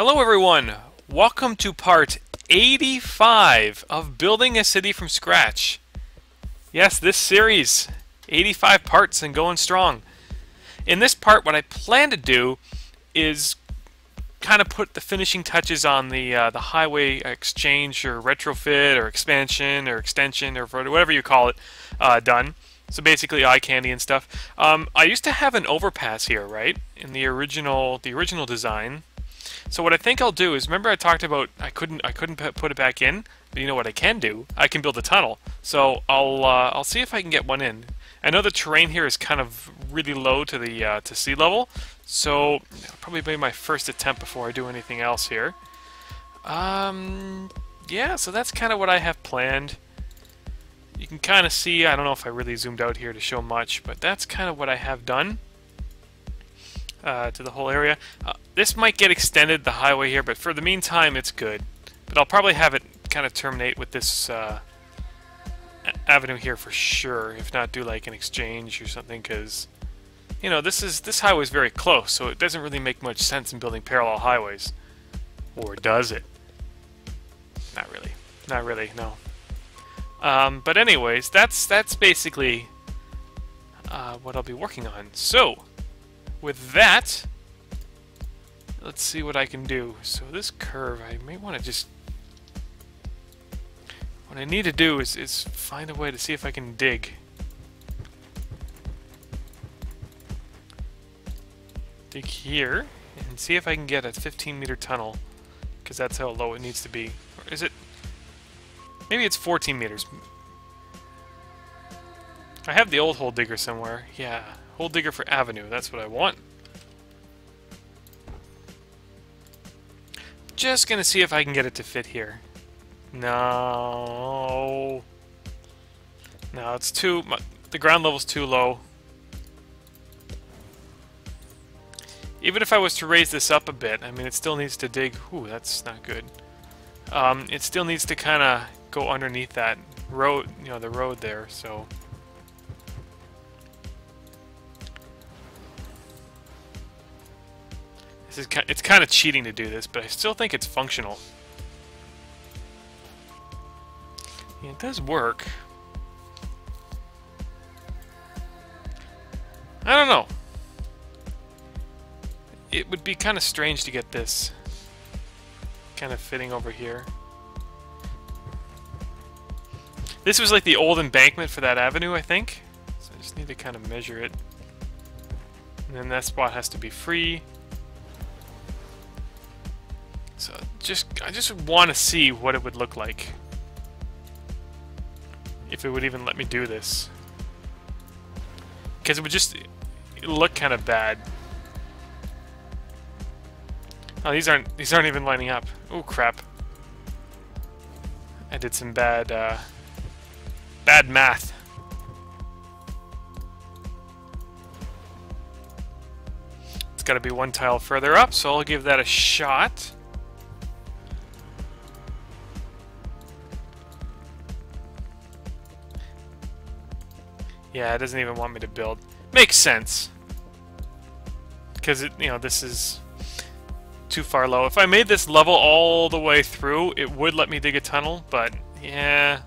Hello everyone! Welcome to part 85 of building a city from scratch. Yes, this series, 85 parts and going strong. In this part, what I plan to do is kind of put the finishing touches on the highway exchange or retrofit or expansion or extension or whatever you call it done. So basically eye candy and stuff. I used to have an overpass here, right? In the original design. So what I think I'll do is, remember I talked about I couldn't put it back in, but you know what I can do? I can build a tunnel. So I'll see if I can get one in. I know the terrain here is kind of really low to the to sea level, so I'll probably be my first attempt before I do anything else here. Yeah, so that's kind of what I have planned. You can kind of see, I don't know if I really zoomed out here to show much, but that's kind of what I have done to the whole area. This might get extended, the highway here, but for the meantime it's good. But I'll probably have it kind of terminate with this avenue here for sure, if not do like an exchange or something, because you know this highway is very close, so it doesn't really make much sense in building parallel highways. Or does it? Not really. Not really, no. But anyways, that's basically what I'll be working on. So, with that, let's see what I can do. So this curve, I may want to just... What I need to do is find a way to see if I can dig. Dig here, and see if I can get a 15-meter tunnel, because that's how low it needs to be. Or is it... Maybe it's 14 meters. I have the old hole digger somewhere. Yeah, hole digger for avenue. That's what I want. Just gonna see if I can get it to fit here. No. No, it's too... The ground level's too low. Even if I was to raise this up a bit, I mean, it still needs to dig... Ooh, that's not good. It still needs to kind of go underneath that road, you know, the road there, so... It's kind of cheating to do this, but I still think it's functional. Yeah, it does work. I don't know. It would be kind of strange to get this kind of fitting over here. This was like the old embankment for that avenue, I think. So I just need to kind of measure it. And then that spot has to be free. So I just want to see what it would look like. If it would even let me do this. Because it would just look kind of bad. Oh, these aren't even lining up. Oh crap. I did some bad math. It's got to be one tile further up, so I'll give that a shot. Yeah, it doesn't even want me to build. Makes sense. Because it, you know, this is too far low. If I made this level all the way through, it would let me dig a tunnel, but yeah.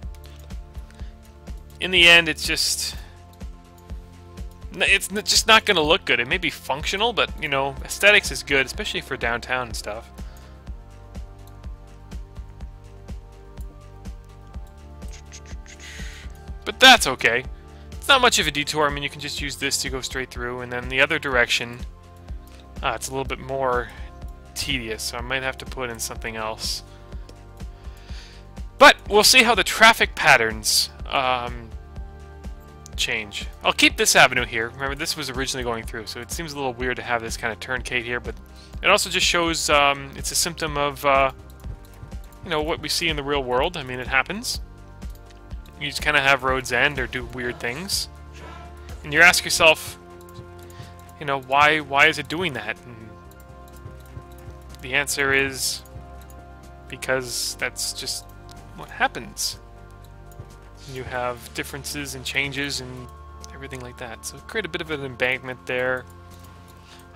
In the end, it's just not going to look good. It may be functional, but, you know, aesthetics is good, especially for downtown and stuff. But that's okay. It's not much of a detour. I mean, you can just use this to go straight through, and then the other direction, it's a little bit more tedious, so I might have to put in something else. But we'll see how the traffic patterns change. I'll keep this avenue here. Remember, this was originally going through, so it seems a little weird to have this kind of turncate here, but it also just shows it's a symptom of you know, what we see in the real world. I mean, it happens. You just kind of have roads end or do weird things, and you ask yourself, you know, why is it doing that? And the answer is because that's just what happens. You have differences and changes and everything like that. So create a bit of an embankment there.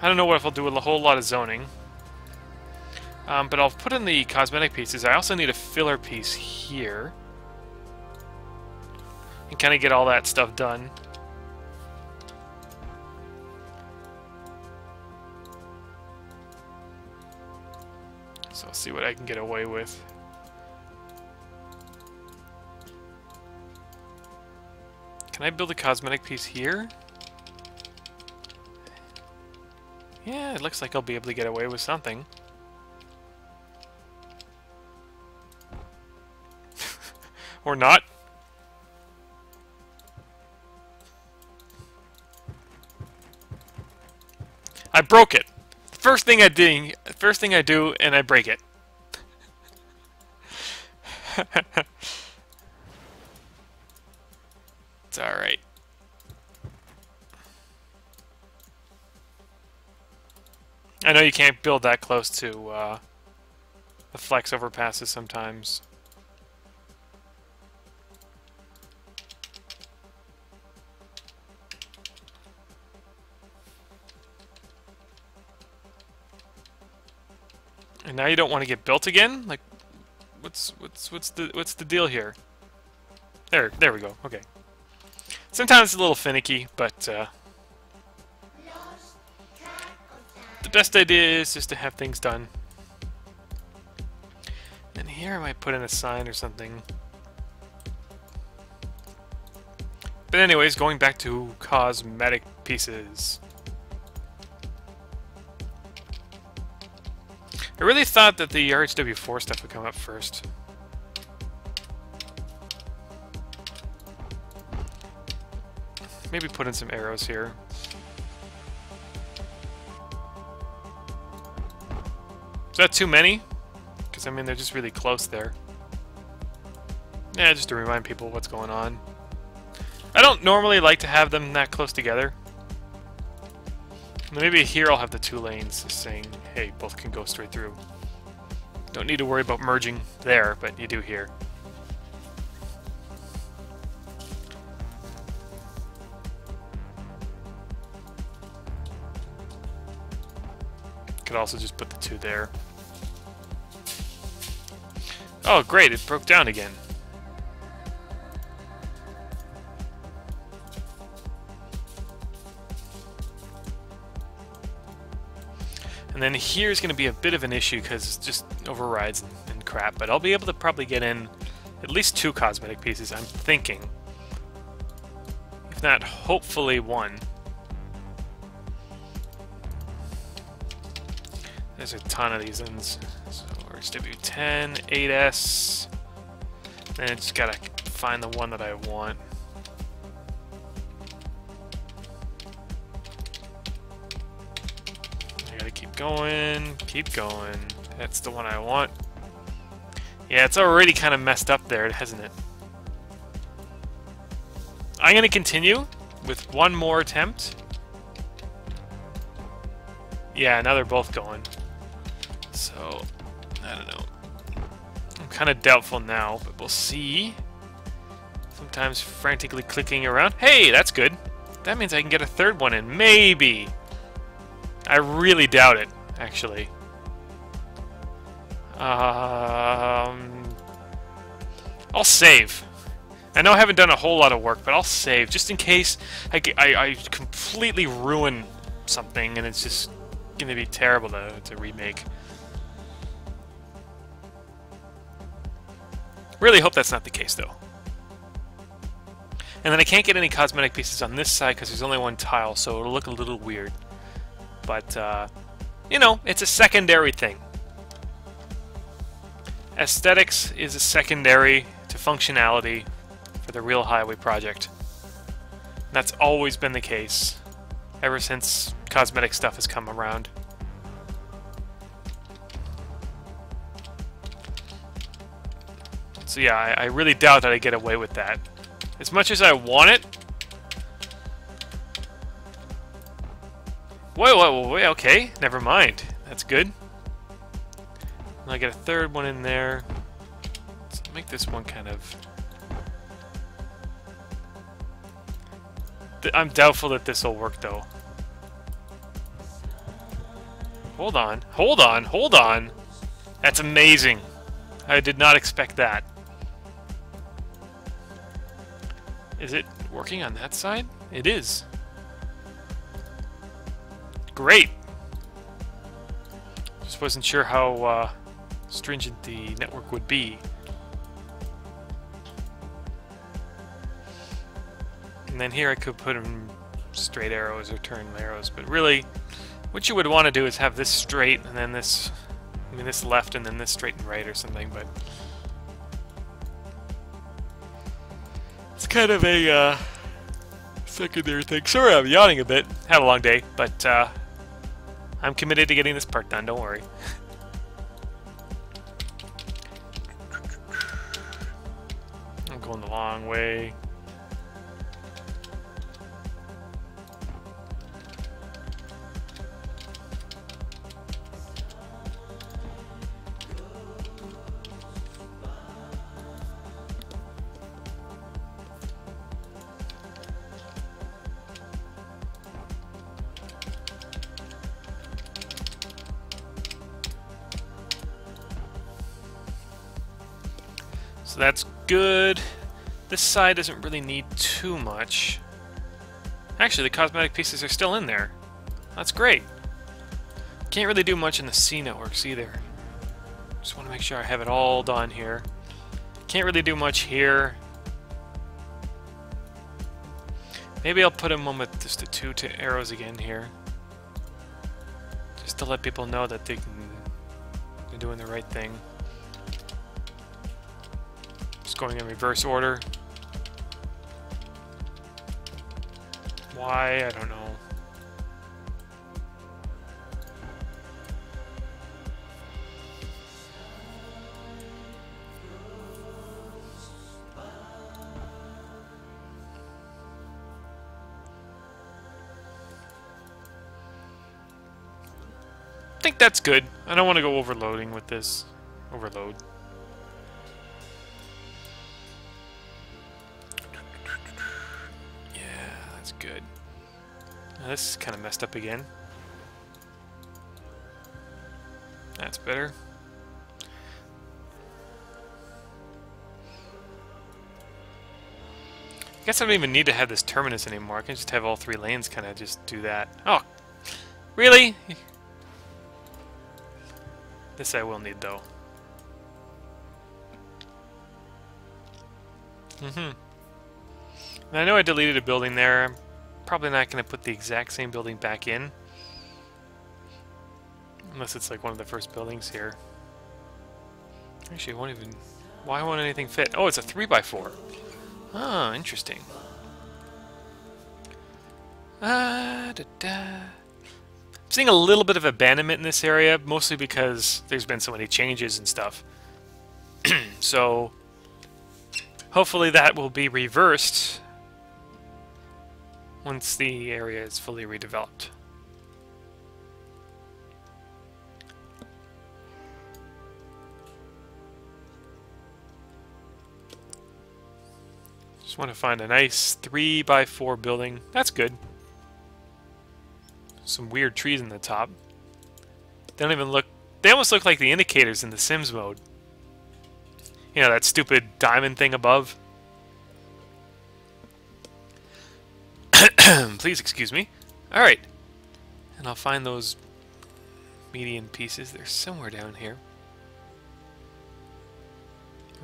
I don't know what if I'll do a whole lot of zoning. But I'll put in the cosmetic pieces. I also need a filler piece here. And kind of get all that stuff done. So I'll see what I can get away with. Can I build a cosmetic piece here? Yeah, it looks like I'll be able to get away with something. Or not. I broke it. First thing I do, and I break it. It's alright. I know you can't build that close to the flex overpasses sometimes. And now you don't want to get built again? Like, what's the deal here? There we go. Okay. Sometimes it's a little finicky, but the best idea is just to have things done. And here I might put in a sign or something. But anyways, going back to cosmetic pieces. I really thought that the RHW4 stuff would come up first. Maybe put in some arrows here. Is that too many? Because, I mean, they're just really close there. Yeah, just to remind people what's going on. I don't normally like to have them that close together. Maybe here I'll have the two lanes just saying, hey, both can go straight through. Don't need to worry about merging there, but you do here. Could also just put the two there. Oh, great, it broke down again. And then here's going to be a bit of an issue because it just overrides and crap, but I'll be able to probably get in at least 2 cosmetic pieces, I'm thinking. If not, hopefully 1. There's a ton of these ends. So RHW10, 8S. Then I just gotta find the one that I want. I gotta keep going, keep going. That's the one I want. Yeah, it's already kind of messed up there, hasn't it? I'm gonna continue with one more attempt. Yeah, now they're both going. So, I don't know. I'm kind of doubtful now, but we'll see. Sometimes frantically clicking around. Hey, that's good. That means I can get a third one in. Maybe. I really doubt it, actually. I'll save. I know I haven't done a whole lot of work, but I'll save just in case I completely ruin something and it's just going to be terrible to remake. Really hope that's not the case, though. And then I can't get any cosmetic pieces on this side because there's only one tile, so it'll look a little weird. But, you know, it's a secondary thing. Aesthetics is a secondary to functionality for the real highway project. That's always been the case, ever since cosmetic stuff has come around. So yeah, I really doubt that I get away with that. As much as I want it... Wait, okay, never mind. That's good. And I get a third one in there. Let's make this one kind of... I'm doubtful that this will work, though. Hold on, hold on, hold on! That's amazing. I did not expect that. Is it working on that side? It is. Great. Just wasn't sure how stringent the network would be. And then here I could put in straight arrows or turn arrows, but really what you would want to do is have this straight and then this, I mean this left and then this straight and right or something, but it's kind of a secondary thing. Sorry I'm yawning a bit. Had a long day, but I'm committed to getting this part done, don't worry. I'm going the long way. So that's good. This side doesn't really need too much. Actually, the cosmetic pieces are still in there. That's great. Can't really do much in the C networks either. Just want to make sure I have it all done here. Can't really do much here. Maybe I'll put them on with just the two arrows again here. Just to let people know that they're doing the right thing. Just going in reverse order. Why? I don't know. I think that's good. I don't want to go overloading with this. Overload. Good. Now this is kind of messed up again. That's better. I guess I don't even need to have this terminus anymore. I can just have all three lanes kind of just do that. Oh, really? This I will need though. And I know I deleted a building there. I'm probably not going to put the exact same building back in. Unless it's like one of the first buildings here. Actually, it won't even... Why won't anything fit? Oh, it's a 3x4. Oh, interesting. I'm seeing a little bit of abandonment in this area, mostly because there's been so many changes and stuff. So, hopefully that will be reversed once the area is fully redeveloped. Just want to find a nice 3x4 building. That's good. Some weird trees in the top. They don't even look... They almost look like the indicators in the Sims mode. You know, that stupid diamond thing above. Please excuse me. Alright. And I'll find those median pieces. They're somewhere down here.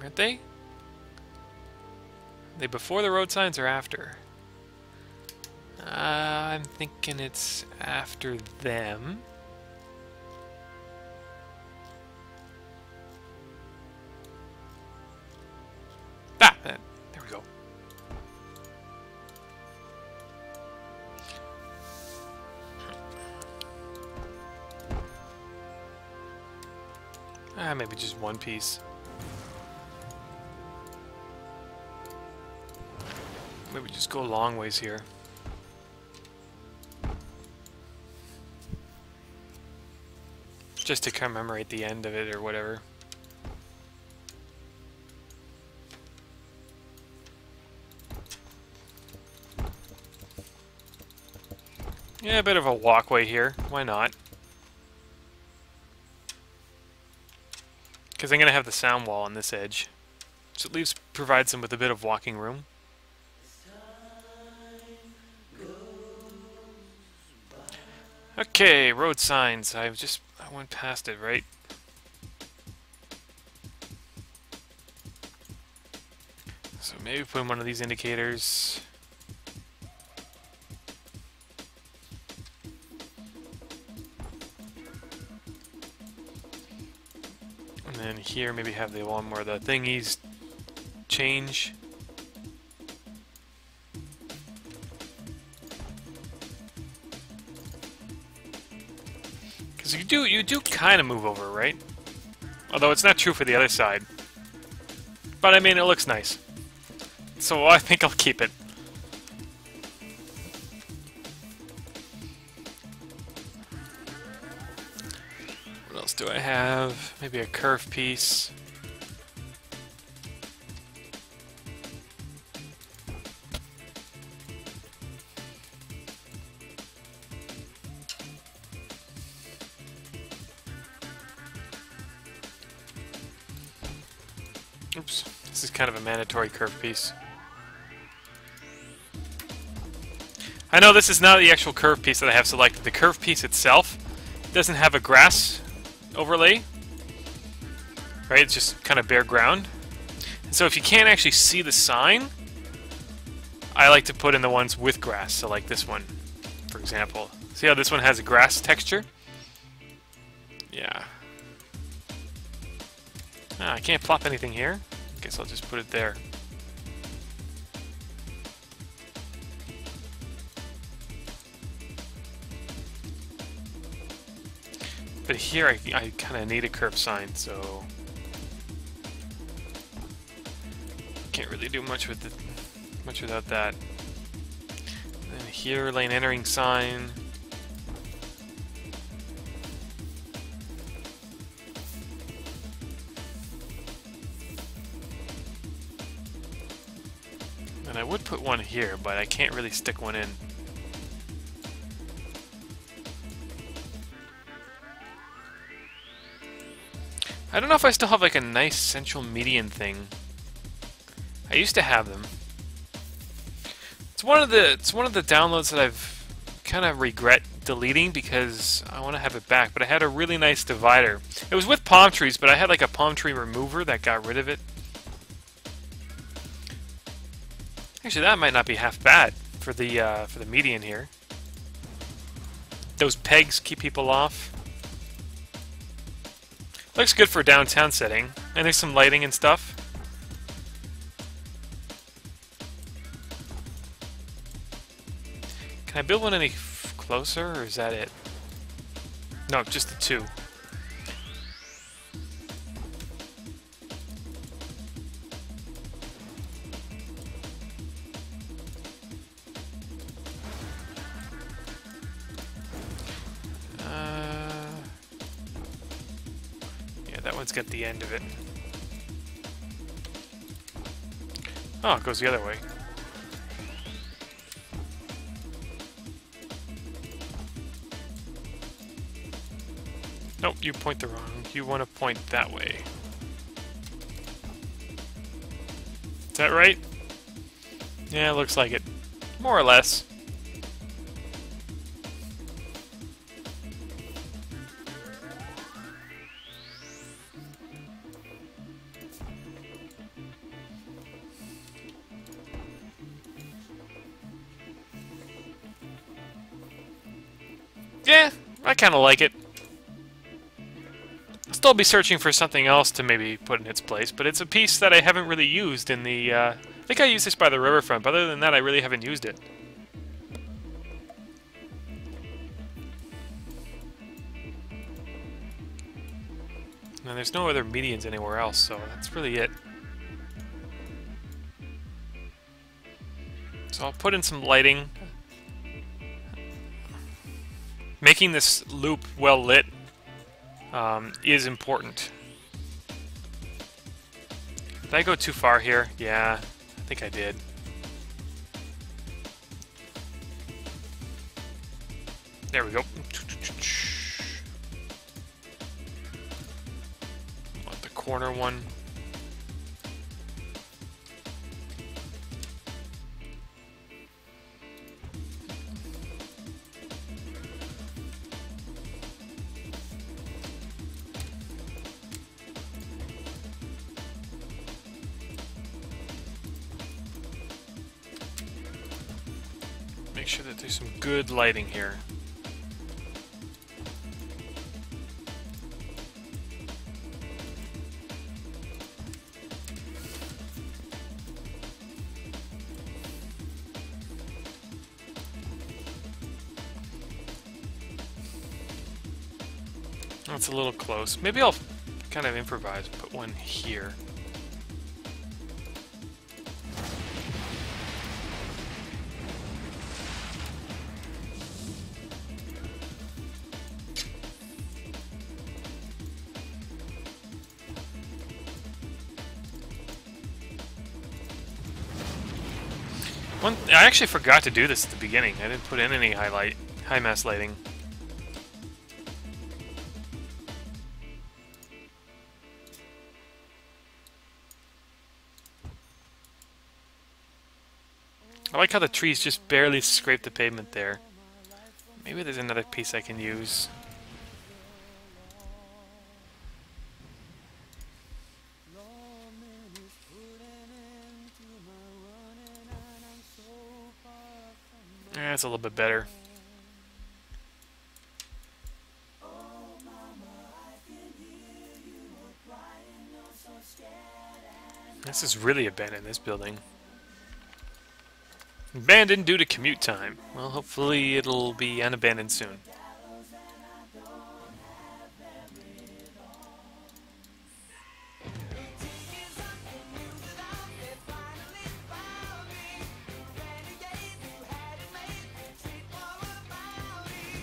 Aren't they? Are they before the road signs or after? I'm thinking it's after them. Ah, there we go. Maybe just one piece. Maybe just go a long ways here. Just to commemorate the end of it or whatever. Yeah, a bit of a walkway here. Why not? because I'm going to have the sound wall on this edge. So it provides them with a bit of walking room. Okay, road signs. I went past it, right? So maybe put in one of these indicators. And then here maybe have the one where the thingies change. Because you do kind of move over, right? Although it's not true for the other side. But I mean, it looks nice. So I think I'll keep it. What else do I have? Maybe a curve piece. Oops, this is kind of a mandatory curve piece. I know this is not the actual curve piece that I have selected. The curve piece itself doesn't have a grass overlay, right? It's just kind of bare ground. And so if you can't actually see the sign, I like to put in the ones with grass. So like this one, for example. See how this one has a grass texture? Yeah. I can't plop anything here. Guess I'll just put it there. But here I kind of need a curve sign, so can't really do much with much without that. And here, lane entering sign. And I would put one here, but I can't really stick one in. I don't know if I still have like a nice central median thing. I used to have them. It's one of the downloads that I've kind of regret deleting because I want to have it back. But I had a really nice divider. It was with palm trees, but I had like a palm tree remover that got rid of it. Actually, that might not be half bad for the median here. Those pegs keep people off. Looks good for a downtown setting, and there's some lighting and stuff. Can I build one any closer, or is that it? No, just the two. That one's got the end of it. Oh, it goes the other way. Nope, you point the wrong. You want to point that way. Is that right? Yeah, looks like it. More or less. Yeah, I kind of like it. I'll still be searching for something else to maybe put in its place, but it's a piece that I haven't really used in the... I think I used this by the riverfront, but other than that, I really haven't used it. And there's no other medians anywhere else, so that's really it. So I'll put in some lighting. Making this loop well lit is important. Did I go too far here? Yeah, I think I did. There we go. Want the corner one. Make sure that there's some good lighting here. That's a little close. Maybe I'll kind of improvise, put one here. I actually forgot to do this at the beginning. I didn't put in any high mass lighting. I like how the trees just barely scrape the pavement there. Maybe there's another piece I can use. Yeah, that's a little bit better. This is really abandoned, this building. Abandoned due to commute time. Well, hopefully it'll be unabandoned soon.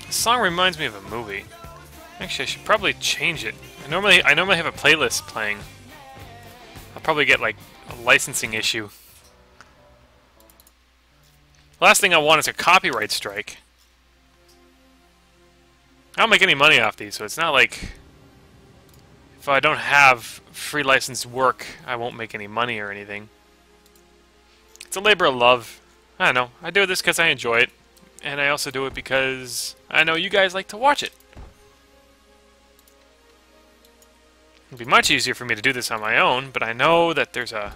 This song reminds me of a movie. Actually, I should probably change it. I normally have a playlist playing. I'll probably get like a licensing issue. Last thing I want is a copyright strike. I don't make any money off these, so it's not like if I don't have free licensed work, I won't make any money or anything. It's a labor of love. I don't know. I do this because I enjoy it, and I also do it because I know you guys like to watch it. It'd be much easier for me to do this on my own, but I know that there's a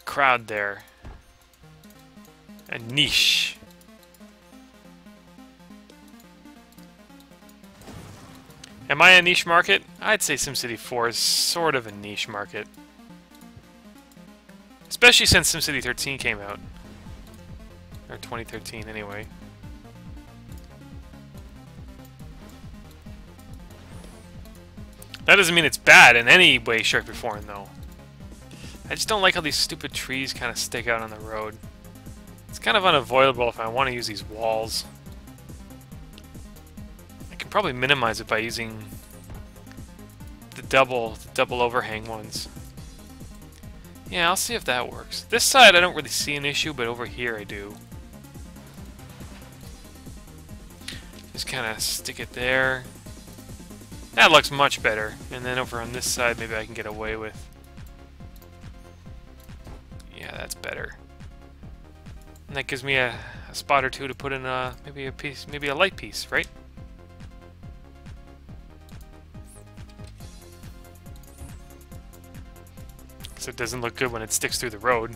crowd there. A niche. Am I a niche market? I'd say SimCity 4 is sort of a niche market. Especially since SimCity 13 came out. Or 2013 anyway. That doesn't mean it's bad in any way, shape, or form, though. I just don't like how these stupid trees kind of stick out on the road. It's kind of unavoidable if I want to use these walls. I can probably minimize it by using the double overhang ones. Yeah, I'll see if that works. This side I don't really see an issue, but over here I do. Just kind of stick it there. That looks much better. And then over on this side, maybe I can get away with. Yeah, that's better. And that gives me a spot or two to put in maybe a piece, maybe a light piece, right? So it doesn't look good when it sticks through the road.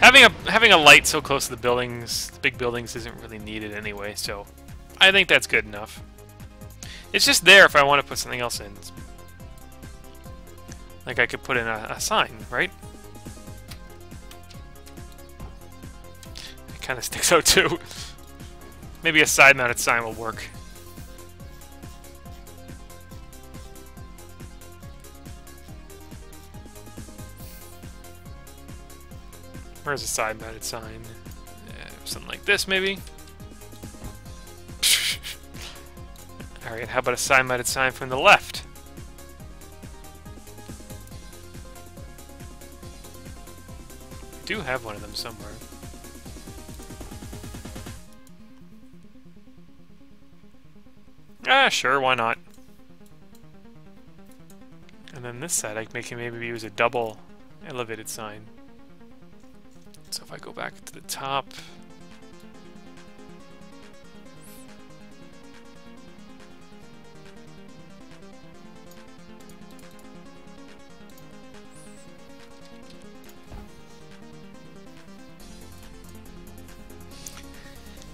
having a light so close to the buildings, the big buildings, isn't really needed anyway. So I think that's good enough. It's just there if I want to put something else in. Like I could put in a sign, right? Kind of sticks out too. Maybe a side-mounted sign will work. Where's a side-mounted sign? Something like this, maybe. All right, how about a side-mounted sign from the left? I do have one of them somewhere. Ah, sure, why not? And then this side, I can maybe use a double elevated sign. So if I go back to the top,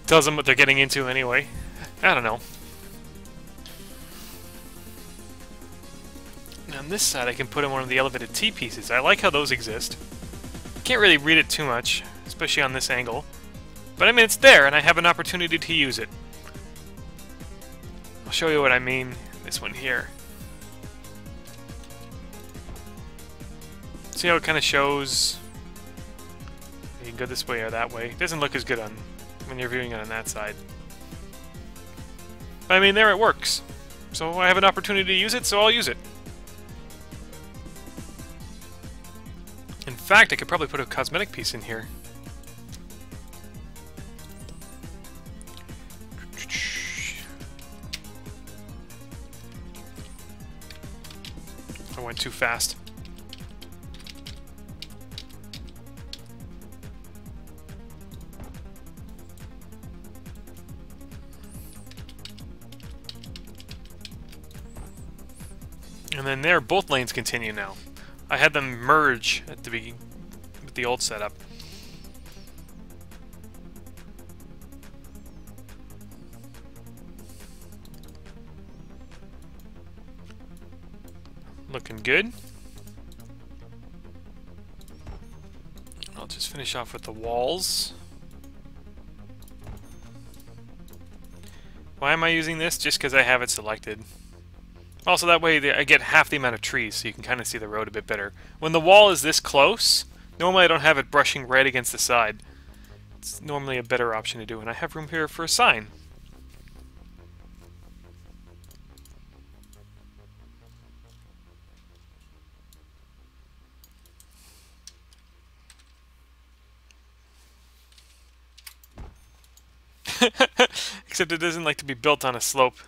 tells them what they're getting into anyway. I don't know. And on this side, I can put in one of the elevated T-pieces. I like how those exist. Can't really read it too much, especially on this angle. But I mean, it's there, and I have an opportunity to use it. I'll show you what I mean. This one here. See how it kind of shows? You can go this way or that way. It doesn't look as good on when you're viewing it on that side. But I mean, there it works. So I have an opportunity to use it, so I'll use it. In fact, I could probably put a cosmetic piece in here. I went too fast. And then there, both lanes continue now. I had them merge at the beginning with the old setup. Looking good. I'll just finish off with the walls. Why am I using this? Just because I have it selected. Also, that way I get half the amount of trees, so you can kind of see the road a bit better. When the wall is this close, normally I don't have it brushing right against the side. It's normally a better option to do, and I have room here for a sign. Except it doesn't like to be built on a slope.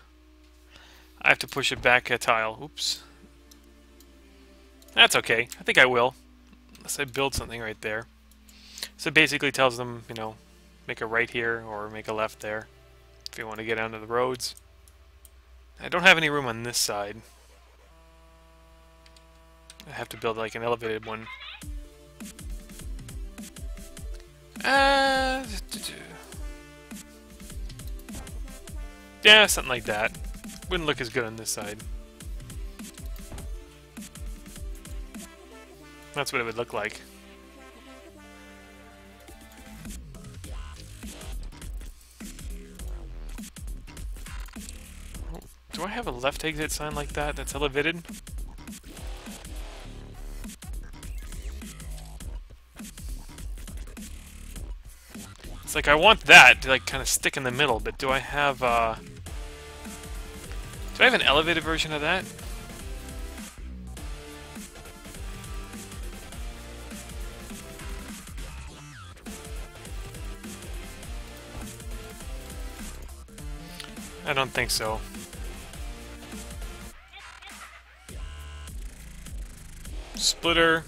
I have to push it back a tile. Oops. That's okay. I think I will. Unless I build something right there. So it basically tells them, you know, make a right here or make a left there. If you want to get onto the roads. I don't have any room on this side. I have to build like an elevated one. Yeah, something like that. Wouldn't look as good on this side. That's what it would look like. Oh, do I have a left exit sign like that that's elevated? It's like I want that to like kind of stick in the middle, but do I have an elevated version of that? I don't think so. Splitter.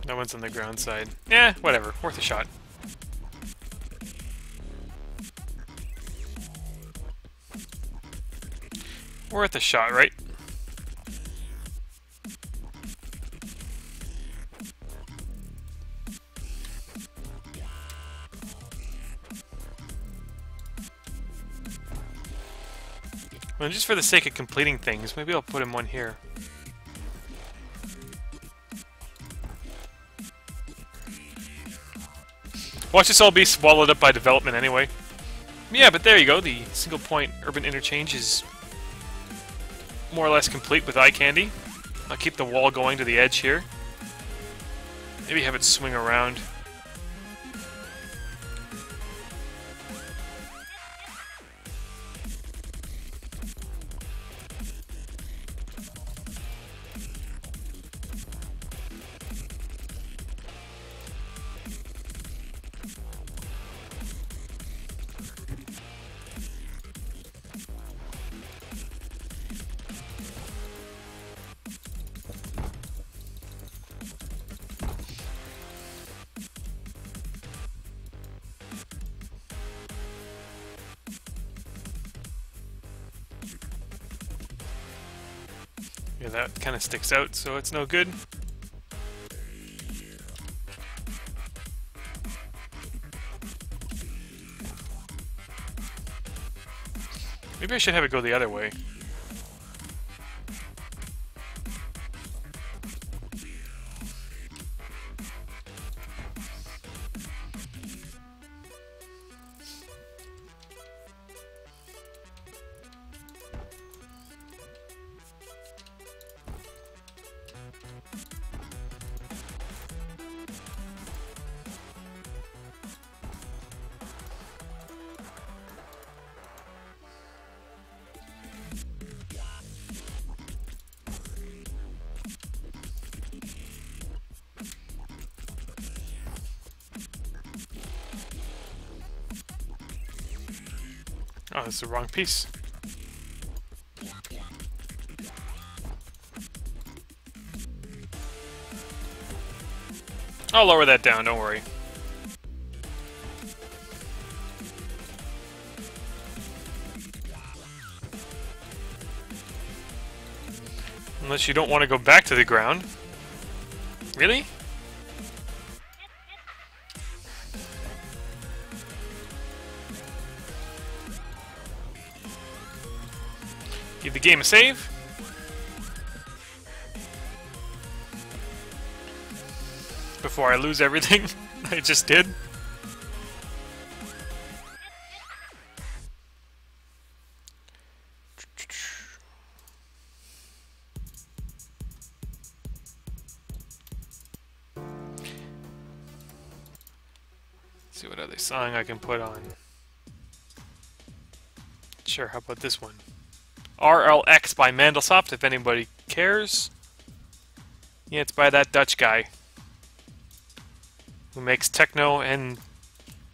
That one's on the ground side. Yeah, whatever. Worth a shot. Worth a shot, right? Well, just for the sake of completing things, maybe I'll put in one here. Watch this all be swallowed up by development anyway. Yeah, but there you go. The single point urban interchange is more or less complete with eyecandy. I'll keep the wall going to the edge here. Maybe have it swing around. Yeah, that kind of sticks out, so it's no good. Maybe I should have it go the other way. Oh, that's the wrong piece. I'll lower that down, don't worry. Unless you don't want to go back to the ground. Really? Give the game a save. Before I lose everything I just did. Let's see what other song I can put on. Sure, how about this one? RLX by Mandelsoft, if anybody cares. Yeah, it's by that Dutch guy who makes techno and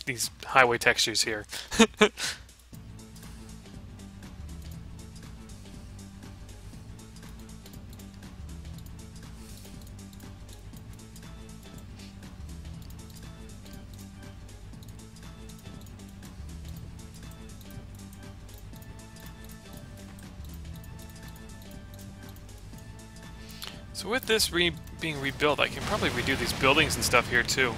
these highway textures here. So with this being rebuilt, I can probably redo these buildings and stuff here too.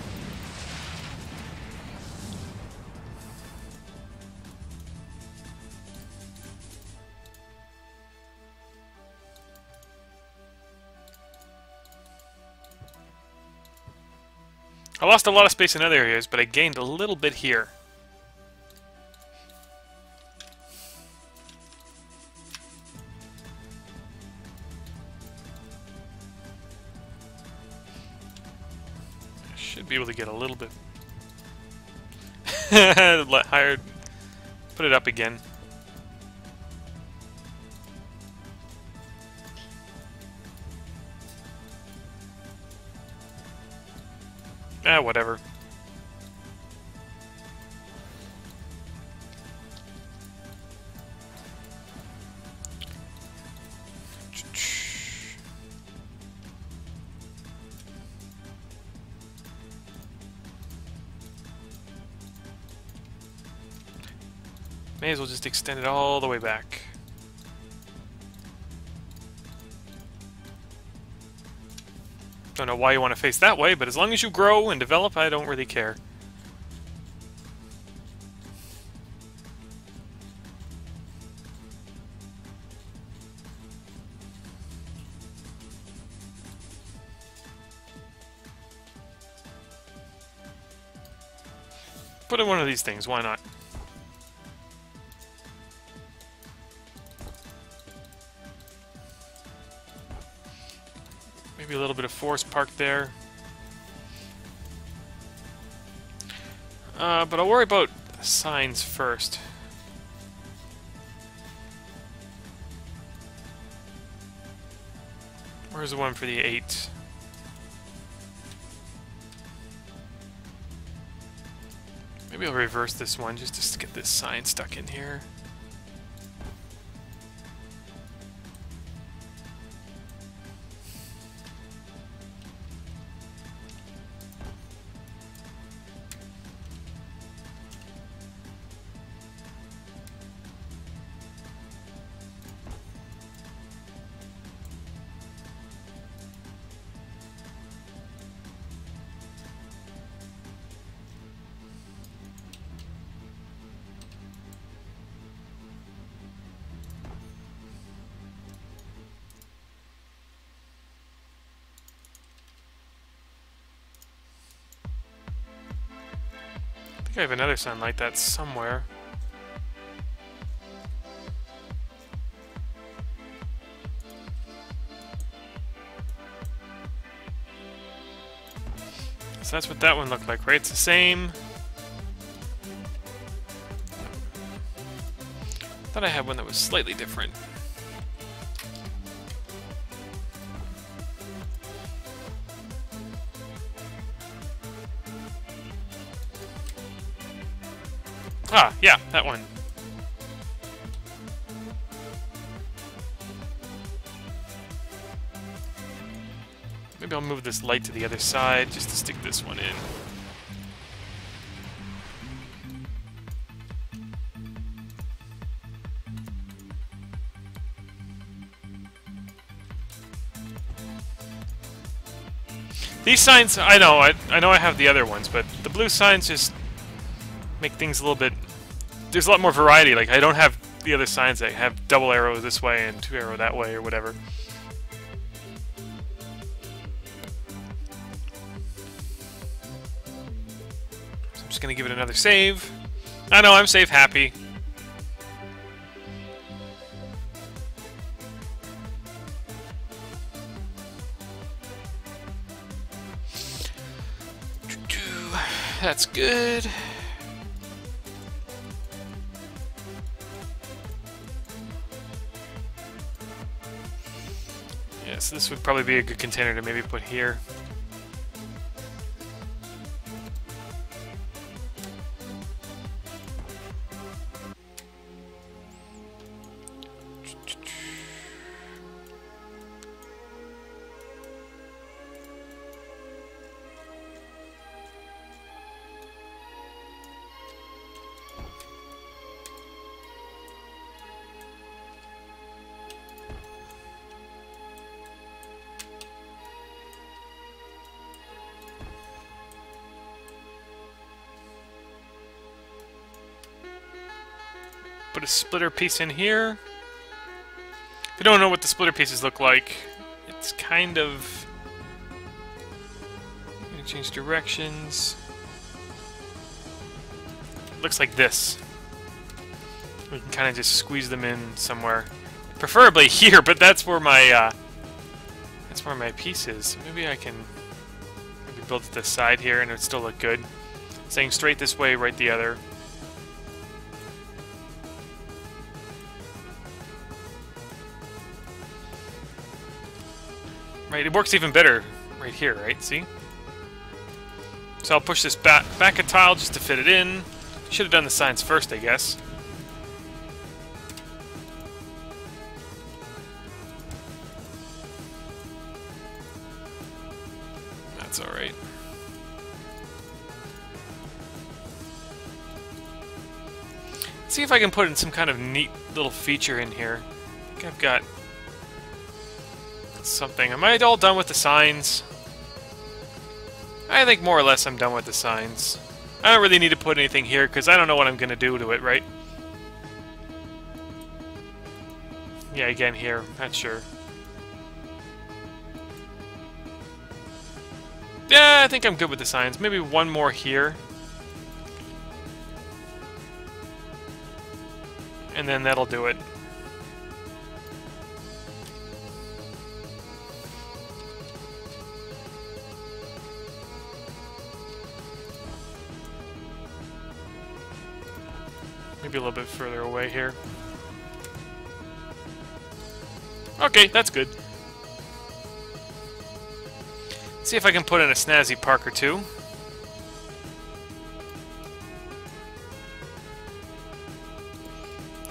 I lost a lot of space in other areas, but I gained a little bit here. Should be able to get a little bit higher. Put it up again. Whatever. May as well just extend it all the way back. Don't know why you want to face that way, but as long as you grow and develop, I don't really care. Put in one of these things, why not? Maybe a little bit of forest park there. But I'll worry about signs first. Where's the one for the 8? Maybe I'll reverse this one just to get this sign stuck in here. I have another sign like that somewhere. So that's what that one looked like, right? It's the same. I thought I had one that was slightly different. Ah, yeah, that one. Maybe I'll move this light to the other side just to stick this one in. These signs, I know I have the other ones, but the blue signs just make things a little bit... There's a lot more variety. Like, I don't have the other signs that have double arrow this way and 2 arrow that way or whatever. So I'm just going to give it another save. I know, I'm save happy. That's good. Yes, this would probably be a good container to maybe put here. Put a splitter piece in here. If you don't know what the splitter pieces look like, it's kind of... I'm gonna change directions. Looks like this. We can kind of just squeeze them in somewhere. Preferably here, but that's where my piece is. So maybe I can maybe build it this side here and it would still look good. Saying straight this way, right the other. Right, it works even better right here, right? See? So I'll push this back a tile just to fit it in. Should have done the signs first, I guess. That's alright. See if I can put in some kind of neat little feature in here. I think I've got something. Am I all done with the signs? I think more or less I'm done with the signs. I don't really need to put anything here because I don't know what I'm going to do to it, right? Yeah, again here. Not sure. Yeah, I think I'm good with the signs. Maybe one more here. And then that'll do it. Maybe a little bit further away here. Okay, that's good. See if I can put in a snazzy park or two.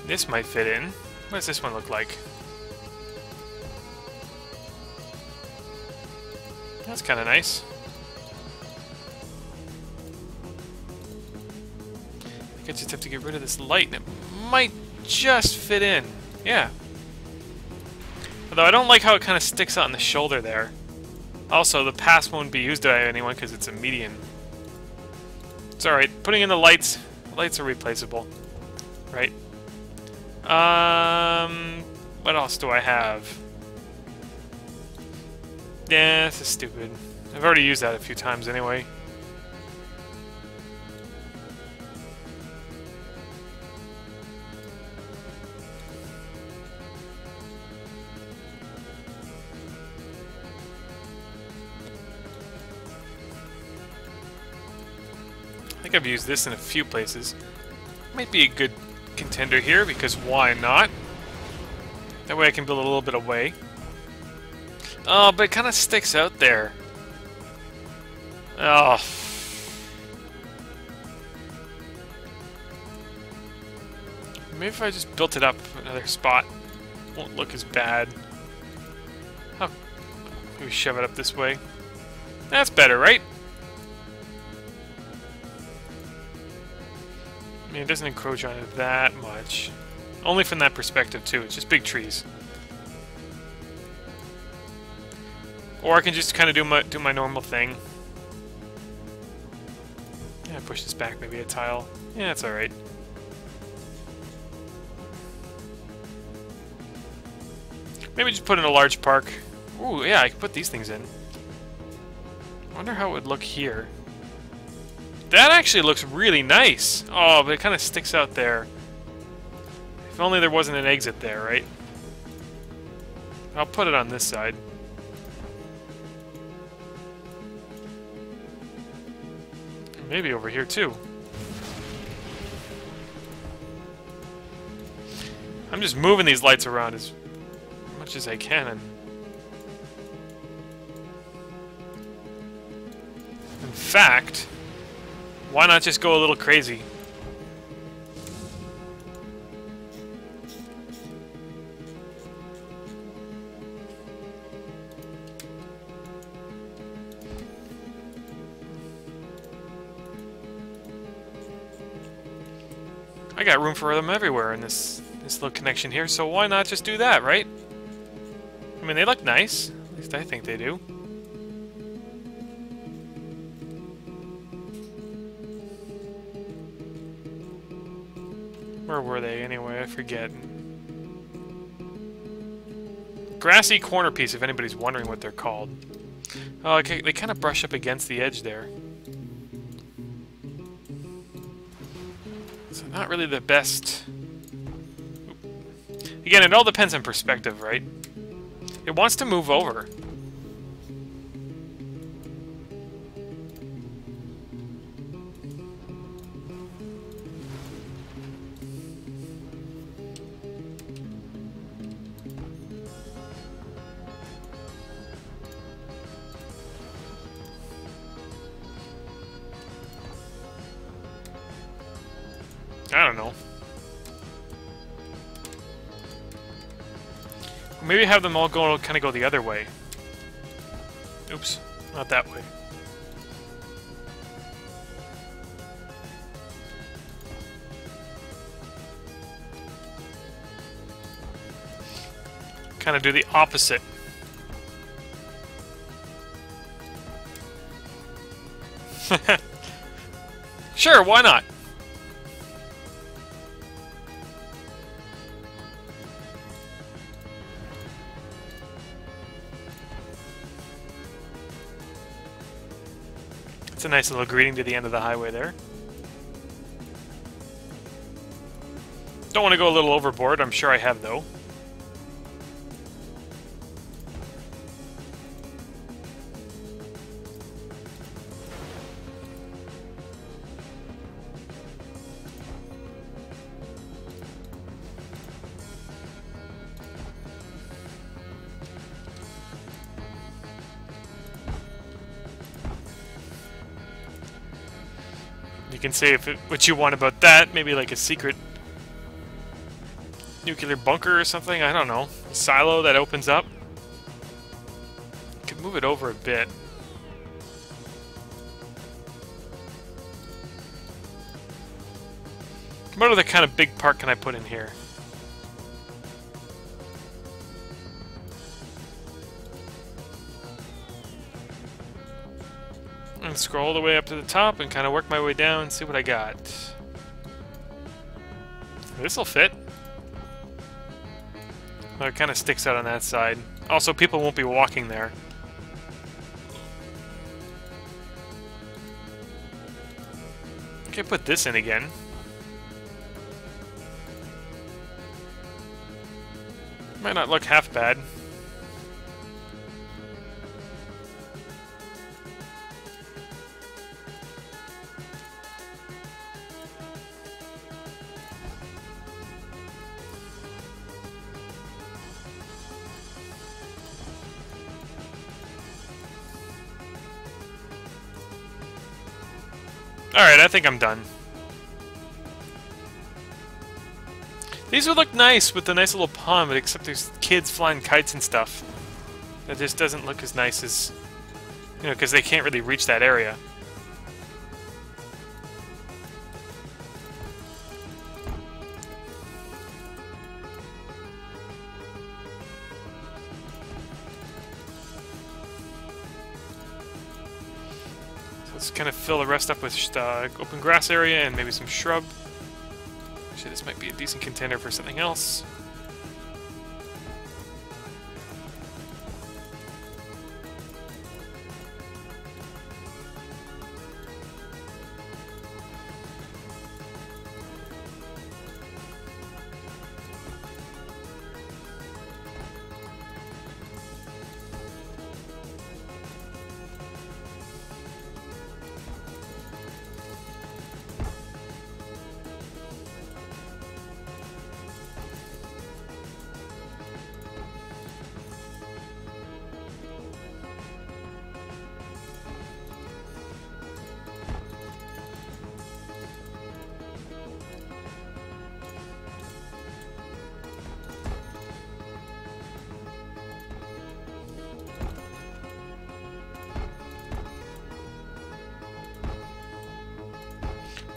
This might fit in. What does this one look like? That's kind of nice. I just have to get rid of this light, and it might just fit in. Yeah. Although I don't like how it kind of sticks out on the shoulder there. Also, the pass won't be used by anyone because it's a median. It's alright. Putting in the lights are replaceable. Right? What else do I have? Yeah, this is stupid. I've already used that a few times anyway. think I've used this in a few places. Might be a good contender here, because why not? That way I can build a little bit away. Oh, but it kind of sticks out there. Oh. Maybe if I just built it up another spot, won't look as bad. Oh, maybe shove it up this way. That's better, right? I mean, it doesn't encroach on it that much. Only from that perspective, too. It's just big trees. Or I can just kind of do my normal thing. Yeah, push this back maybe a tile. Yeah, that's alright. Maybe just put in a large park. Ooh, yeah, I can put these things in. I wonder how it would look here. That actually looks really nice. Oh, but it kind of sticks out there. If only there wasn't an exit there, right? I'll put it on this side. Maybe over here, too. I'm just moving these lights around as much as I can. And in fact, why not just go a little crazy? I got room for them everywhere in this little connection here, so why not just do that, right? I mean, they look nice. At least I think they do. Where were they anyway? I forget. Grassy corner piece, if anybody's wondering what they're called. Oh, okay, they kind of brush up against the edge there. So not really the best. Again, it all depends on perspective, right? It wants to move over. I don't know. Maybe have them all go kind of go the other way. Oops, not that way. Kind of do the opposite. Sure, why not? It's a nice little greeting to the end of the highway there. Don't want to go a little overboard, I'm sure I have though. You can say what you want about that, maybe like a secret nuclear bunker or something, I don't know. A silo that opens up. You could move it over a bit. What other kind of big park can I put in here? And scroll all the way up to the top and kind of work my way down and see what I got. This'll fit. Well, it kind of sticks out on that side. Also, people won't be walking there. Okay, put this in again. Might not look half bad. Alright, I think I'm done. These would look nice with the nice little pond, but except there's kids flying kites and stuff. That just doesn't look as nice as... You know, because they can't really reach that area. Let's kind of fill the rest up with just, open grass area and maybe some shrub. Actually, this might be a decent contender for something else.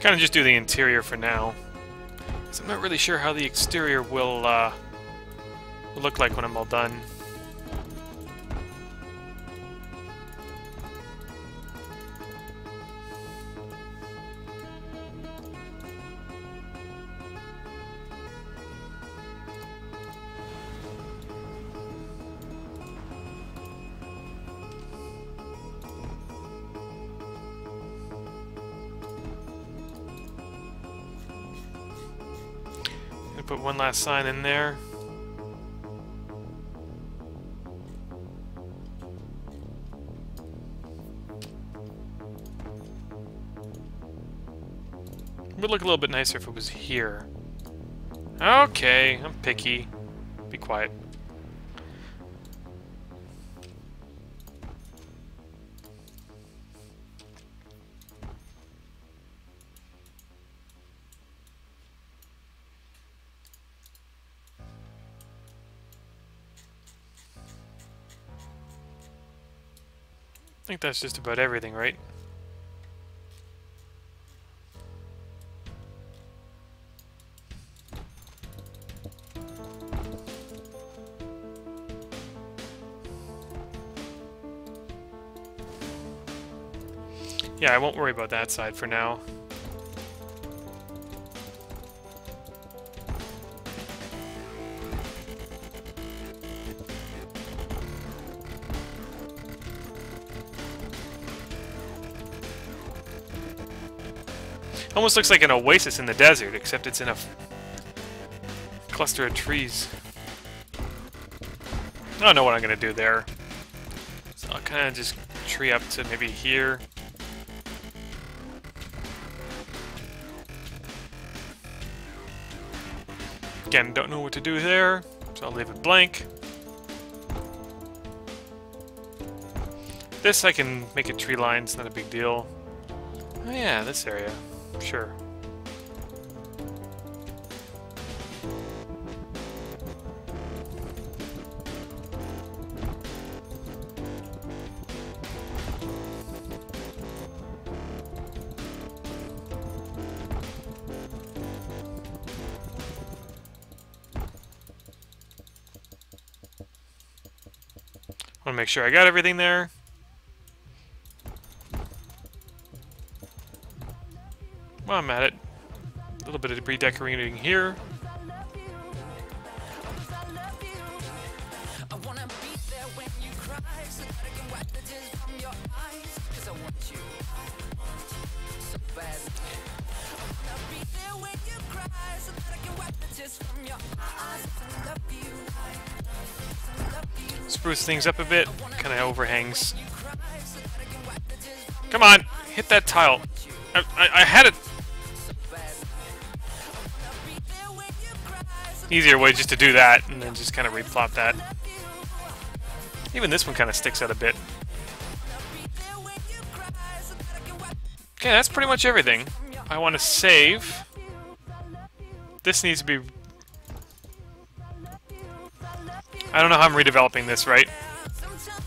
Kind of just do the interior for now, because I'm not really sure how the exterior will look like when I'm all done. Put one last sign in there. Would look a little bit nicer if it was here. Okay, I'm picky. Be quiet. I think that's just about everything, right? Yeah, I won't worry about that side for now. Almost looks like an oasis in the desert, except it's in a cluster of trees. I don't know what I'm going to do there. So I'll kind of just tree up to maybe here. Again, don't know what to do there, so I'll leave it blank. This I can make a tree line, it's not a big deal. Oh yeah, this area. Sure. Want to make sure I got everything there. Well, I'm at it. A little bit of redecorating here. Spruce things up a bit. Kind of overhangs. Come on, hit that tile. I had it. Easier way just to do that, and then just kind of replop that. Even this one kind of sticks out a bit. Okay, that's pretty much everything. I want to save. This needs to be... I don't know how I'm redeveloping this, right?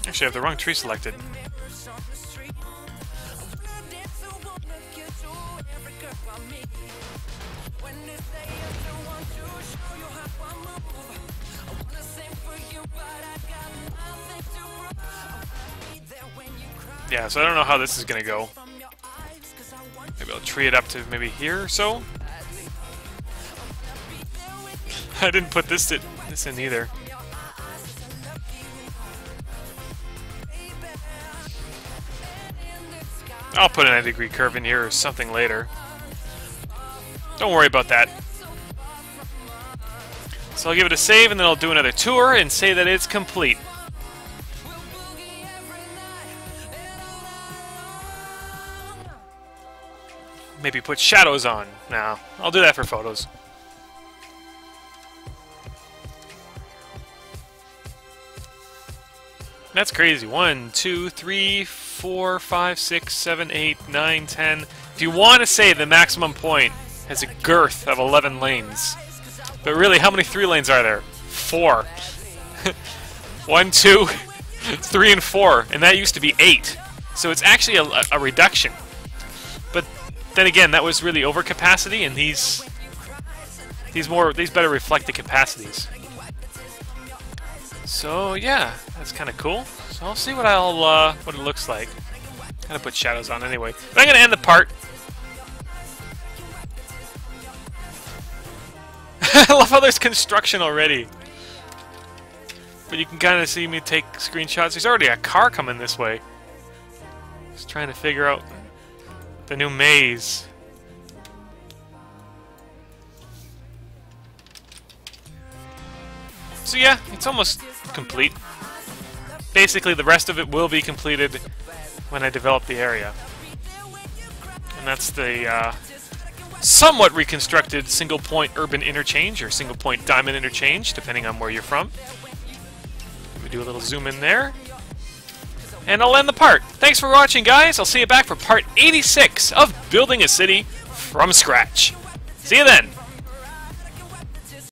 Actually, I have the wrong tree selected. Yeah, so I don't know how this is gonna go. Maybe I'll tree it up to maybe here or so. I didn't put this in either. I'll put a 90-degree curve in here or something later. Don't worry about that. So I'll give it a save and then I'll do another tour and say that it's complete. Maybe put shadows on. Now, I'll do that for photos. That's crazy. 1, 2, 3, 4, 5, 6, 7, 8, 9, 10. If you want to say the maximum point has a girth of 11 lanes. But really, how many 3 lanes are there? 4. 1, 2, 3, and 4. And that used to be 8. So it's actually a reduction. But then again, that was really overcapacity, and these better reflect the capacities. So yeah, that's kind of cool. So I'll see what what it looks like. Gotta put shadows on anyway. But I'm gonna end the part. I love how there's construction already. But you can kind of see me take screenshots. There's already a car coming this way. Just trying to figure out the new maze. So yeah, it's almost complete. Basically, the rest of it will be completed when I develop the area. And that's the somewhat reconstructed single-point urban interchange, or single-point diamond interchange, depending on where you're from. Let me do a little zoom in there. And I'll end the part. Thanks for watching, guys. I'll see you back for part 86 of Building a City from Scratch. See you then.